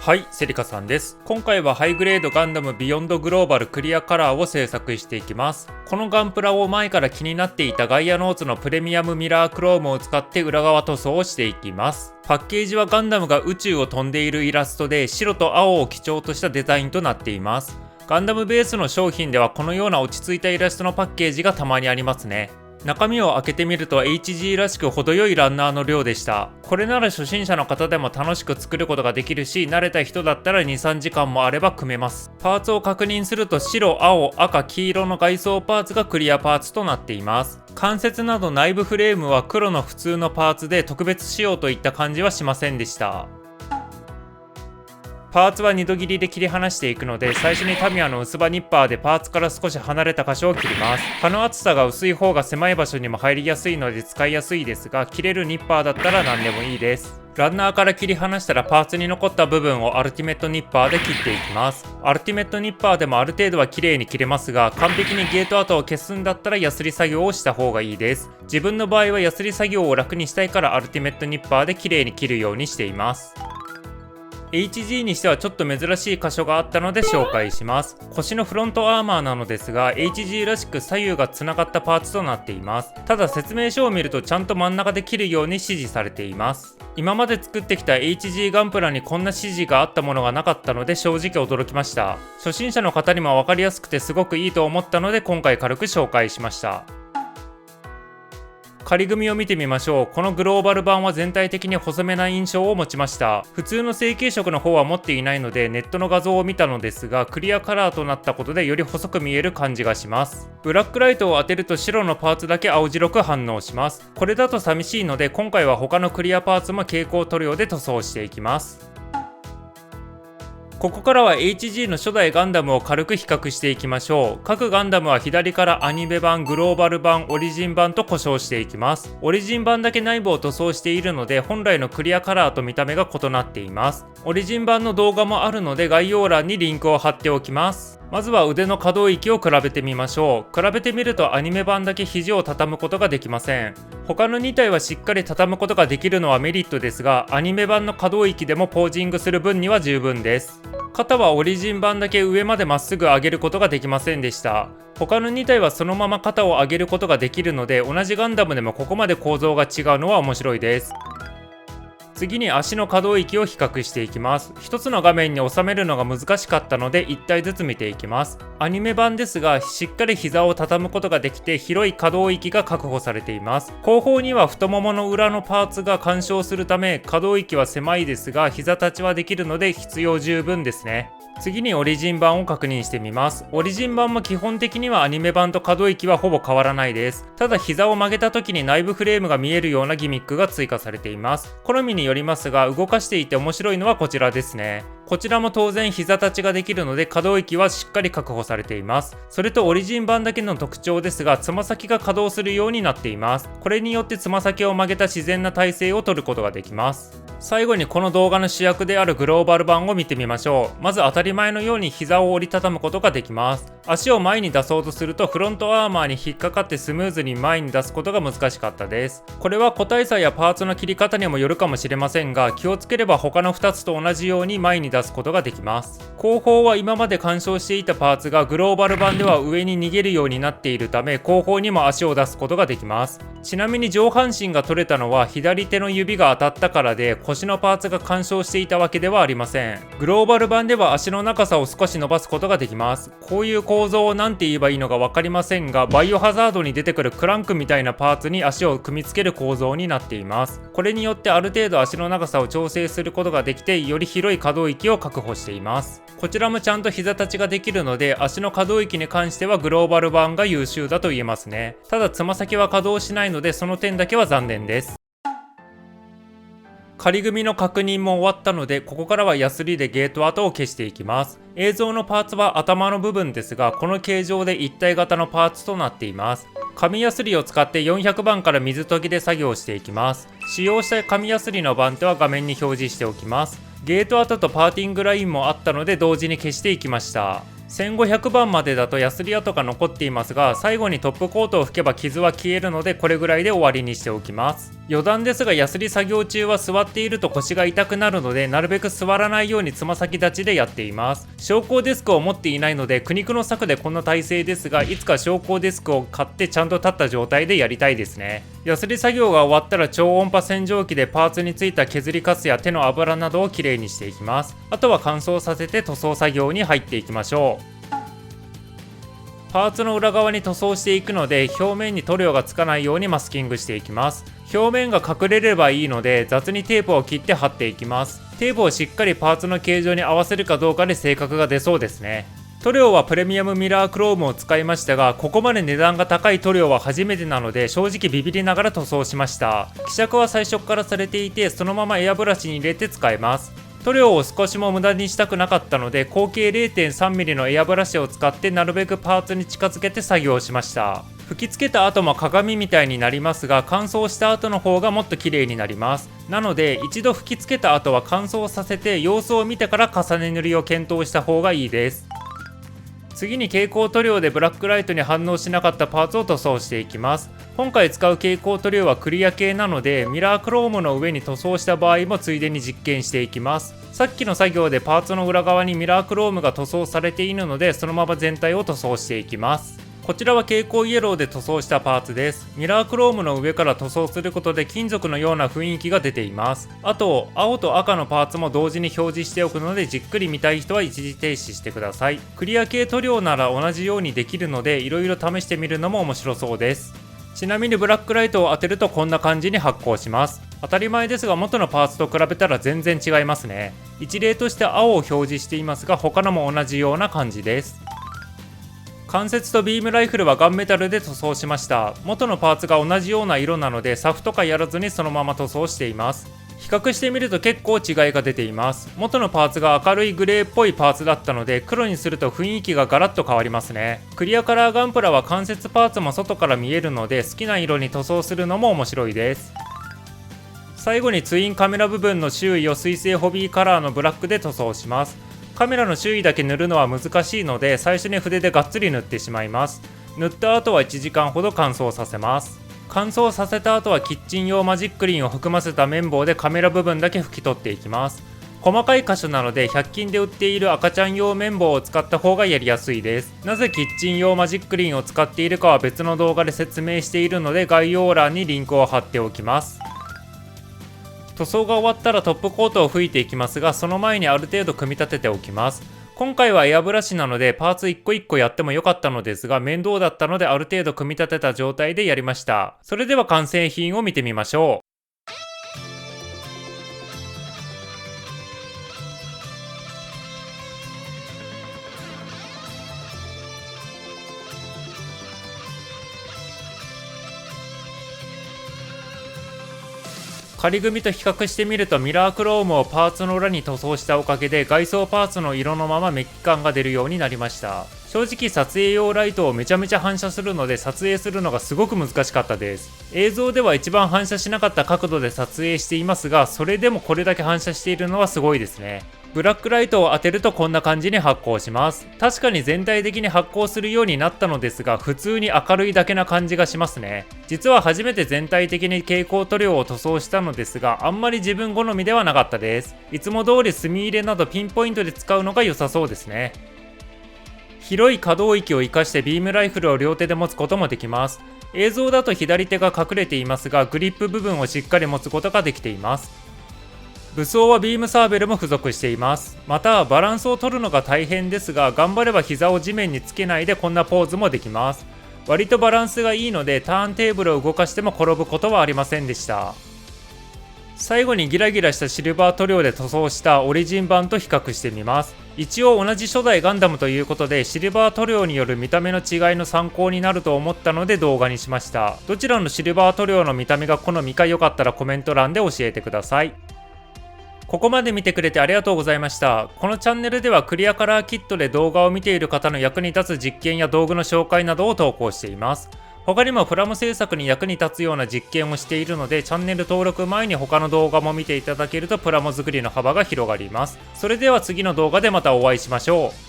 はい、セリカさんです。今回はハイグレードガンダムビヨンドグローバルクリアカラーを制作していきます。このガンプラを前から気になっていたガイアノーツのプレミアムミラークロームを使って裏側塗装をしていきます。パッケージはガンダムが宇宙を飛んでいるイラストで白と青を基調としたデザインとなっています。ガンダムベースの商品ではこのような落ち着いたイラストのパッケージがたまにありますね。中身を開けてみると HG らしく程よいランナーの量でした。これなら初心者の方でも楽しく作ることができるし、慣れた人だったら 2,3 時間もあれば組めます。パーツを確認すると白、青、赤、黄色の外装パーツがクリアパーツとなっています。関節など内部フレームは黒の普通のパーツで特別仕様といった感じはしませんでした。パーツは2度切りで切り離していくので、最初にタミヤの薄刃ニッパーでパーツから少し離れた箇所を切ります。刃の厚さが薄い方が狭い場所にも入りやすいので使いやすいですが、切れるニッパーだったら何でもいいです。ランナーから切り離したらパーツに残った部分をアルティメットニッパーで切っていきます。アルティメットニッパーでもある程度は綺麗に切れますが、完璧にゲート跡を消すんだったらヤスリ作業をした方がいいです。自分の場合はヤスリ作業を楽にしたいからアルティメットニッパーで綺麗に切るようにしています。HG にしてはちょっと珍しい箇所があったので紹介します。腰のフロントアーマーなのですが HG らしく左右がつながったパーツとなっています。ただ説明書を見るとちゃんと真ん中で切るように指示されています。今まで作ってきた HG ガンプラにこんな指示があったものがなかったので正直驚きました。初心者の方にも分かりやすくてすごくいいと思ったので今回軽く紹介しました。仮組みを見てみましょう。このグローバル版は全体的に細めな印象を持ちました。普通の成型色の方は持っていないのでネットの画像を見たのですが、クリアカラーとなったことでより細く見える感じがします。ブラックライトを当てると白のパーツだけ青白く反応します。これだと寂しいので今回は他のクリアパーツも蛍光塗料で塗装していきます。ここからは HG の初代ガンダムを軽く比較していきましょう。各ガンダムは左からアニメ版、グローバル版、オリジン版と呼称していきます。オリジン版だけ内部を塗装しているので本来のクリアカラーと見た目が異なっています。オリジン版の動画もあるので概要欄にリンクを貼っておきます。まずは腕の可動域を比べてみましょう。比べてみるとアニメ版だけ肘を畳むことができません。他の2体はしっかり畳むことができるのはメリットですが、アニメ版の可動域でもポージングする分には十分です。肩はオリジン版だけ上までまっすぐ上げることができませんでした。他の2体はそのまま肩を上げることができるので、同じガンダムでもここまで構造が違うのは面白いです。次に足の可動域を比較していきます。一つの画面に収めるのが難しかったので1体ずつ見ていきます。アニメ版ですがしっかり膝を畳むことができて広い可動域が確保されています。後方には太ももの裏のパーツが干渉するため可動域は狭いですが膝立ちはできるので必要十分ですね。次にオリジン版を確認してみます。オリジン版も基本的にはアニメ版と可動域はほぼ変わらないです。ただ膝を曲げた時に内部フレームが見えるようなギミックが追加されています。好みによりますが動かしていて面白いのはこちらですね。こちらも当然膝立ちができるので可動域はしっかり確保されています。それとオリジン版だけの特徴ですがつま先が稼働するようになっています。これによってつま先を曲げた自然な体勢を取ることができます。最後にこの動画の主役であるグローバル版を見てみましょう。まず当たり前のように膝を折りたたむことができます。足を前に出そうとするとフロントアーマーに引っかかってスムーズに前に出すことが難しかったです。これは個体差やパーツの切り方にもよるかもしれませんが、気をつければ他の2つと同じように前に出すことができます。後方は今まで干渉していたパーツがグローバル版では上に逃げるようになっているため後方にも足を出すことができます。ちなみに上半身が取れたのは左手の指が当たったからで腰のパーツが干渉していたわけではありません。グローバル版では足の長さを少し伸ばすことができます。こういう構造を何て言えばいいのか分かりませんが、バイオハザードに出てくるクランクみたいなパーツに足を組み付ける構造になっています。これによってある程度足の長さを調整することができてより広い可動域を確保しています。こちらもちゃんと膝立ちができるので足の可動域に関してはグローバル版が優秀だと言えますね。ただつま先は稼働しないのでその点だけは残念です。仮組みの確認も終わったのでここからはヤスリでゲート跡を消していきます。映像のパーツは頭の部分ですがこの形状で一体型のパーツとなっています。紙ヤスリを使って400番から水溶きで作業していきます。使用した紙ヤスリの番手は画面に表示しておきます。ゲート跡とパーティングラインもあったので同時に消していきました。1500番までだとヤスリ跡が残っていますが、最後にトップコートを拭けば傷は消えるので、これぐらいで終わりにしておきます。余談ですが、ヤスリ作業中は座っていると腰が痛くなるので、なるべく座らないようにつま先立ちでやっています。昇降デスクを持っていないので苦肉の策でこんな体勢ですが、いつか昇降デスクを買ってちゃんと立った状態でやりたいですね。ヤスリ作業が終わったら超音波洗浄機でパーツについた削りカスや手の油などをきれいにしていきます。あとは乾燥させて塗装作業に入っていきましょう。パーツの裏側に塗装していくので、表面に塗料がつかないようにマスキングしていきます。表面が隠れればいいので、雑にテープを切って貼っていきます。テープをしっかりパーツの形状に合わせるかどうかで性格が出そうですね。塗料はプレミアムミラークロームを使いましたが、ここまで値段が高い塗料は初めてなので、正直ビビりながら塗装しました。希釈は最初からされていて、そのままエアブラシに入れて使えます。塗料を少しも無駄にしたくなかったので、口径 0.3mm のエアブラシを使ってなるべくパーツに近づけて作業しました。吹き付けた後も鏡みたいになりますが、乾燥した後の方がもっと綺麗になります。なので一度吹き付けた後は乾燥させて様子を見てから重ね塗りを検討した方がいいです。次に蛍光塗料でブラックライトに反応しなかったパーツを塗装していきます。今回使う蛍光塗料はクリア系なので、ミラークロームの上に塗装した場合もついでに実験していきます。さっきの作業でパーツの裏側にミラークロームが塗装されているので、そのまま全体を塗装していきます。こちらは蛍光イエローで塗装したパーツです。ミラークロームの上から塗装することで金属のような雰囲気が出ています。あと青と赤のパーツも同時に表示しておくので、じっくり見たい人は一時停止してください。クリア系塗料なら同じようにできるので、いろいろ試してみるのも面白そうです。ちなみにブラックライトを当てるとこんな感じに発光します。当たり前ですが、元のパーツと比べたら全然違いますね。一例として青を表示していますが、他のも同じような感じです。関節とビームライフルはガンメタルで塗装しました。元のパーツが同じような色なので、サフとかやらずにそのまま塗装しています。比較してみると結構違いが出ています。元のパーツが明るいグレーっぽいパーツだったので、黒にすると雰囲気がガラッと変わりますね。クリアカラーガンプラは関節パーツも外から見えるので、好きな色に塗装するのも面白いです。最後にツインカメラ部分の周囲を水性ホビーカラーのブラックで塗装します。カメラの周囲だけ塗るのは難しいので、最初に筆でがっつり塗ってしまいます。塗った後は1時間ほど乾燥させます。乾燥させた後はキッチン用マジックリンを含ませた綿棒でカメラ部分だけ拭き取っていきます。細かい箇所なので100均で売っている赤ちゃん用綿棒を使った方がやりやすいです。なぜキッチン用マジックリンを使っているかは別の動画で説明しているので、概要欄にリンクを貼っておきます。塗装が終わったらトップコートを吹いていきますが、その前にある程度組み立てておきます。今回はエアブラシなのでパーツ一個一個やってもよかったのですが、面倒だったのである程度組み立てた状態でやりました。それでは完成品を見てみましょう。仮組みと比較してみると、ミラークロームをパーツの裏に塗装したおかげで外装パーツの色のままメッキ感が出るようになりました。正直撮影用ライトをめちゃめちゃ反射するので、撮影するのがすごく難しかったです。映像では一番反射しなかった角度で撮影していますが、それでもこれだけ反射しているのはすごいですね。ブラックライトを当てるとこんな感じに発光します。確かに全体的に発光するようになったのですが、普通に明るいだけな感じがしますね。実は初めて全体的に蛍光塗料を塗装したのですが、あんまり自分好みではなかったです。いつも通り墨入れなどピンポイントで使うのが良さそうですね。広い可動域を生かしてビームライフルを両手で持つこともできます。映像だと左手が隠れていますが、グリップ部分をしっかり持つことができています。武装はビームサーベルも付属しています。またバランスを取るのが大変ですが、頑張れば膝を地面につけないでこんなポーズもできます。割とバランスがいいので、ターンテーブルを動かしても転ぶことはありませんでした。最後にギラギラしたシルバー塗料で塗装したオリジン版と比較してみます。一応同じ初代ガンダムということで、シルバー塗料による見た目の違いの参考になると思ったので動画にしました。どちらのシルバー塗料の見た目が好みかよかったらコメント欄で教えてください。ここまで見てくれてありがとうございました。このチャンネルではクリアカラーキットで動画を見ている方の役に立つ実験や道具の紹介などを投稿しています。他にもプラモ制作に役に立つような実験をしているので、チャンネル登録前に他の動画も見ていただけるとプラモ作りの幅が広がります。それでは次の動画でまたお会いしましょう。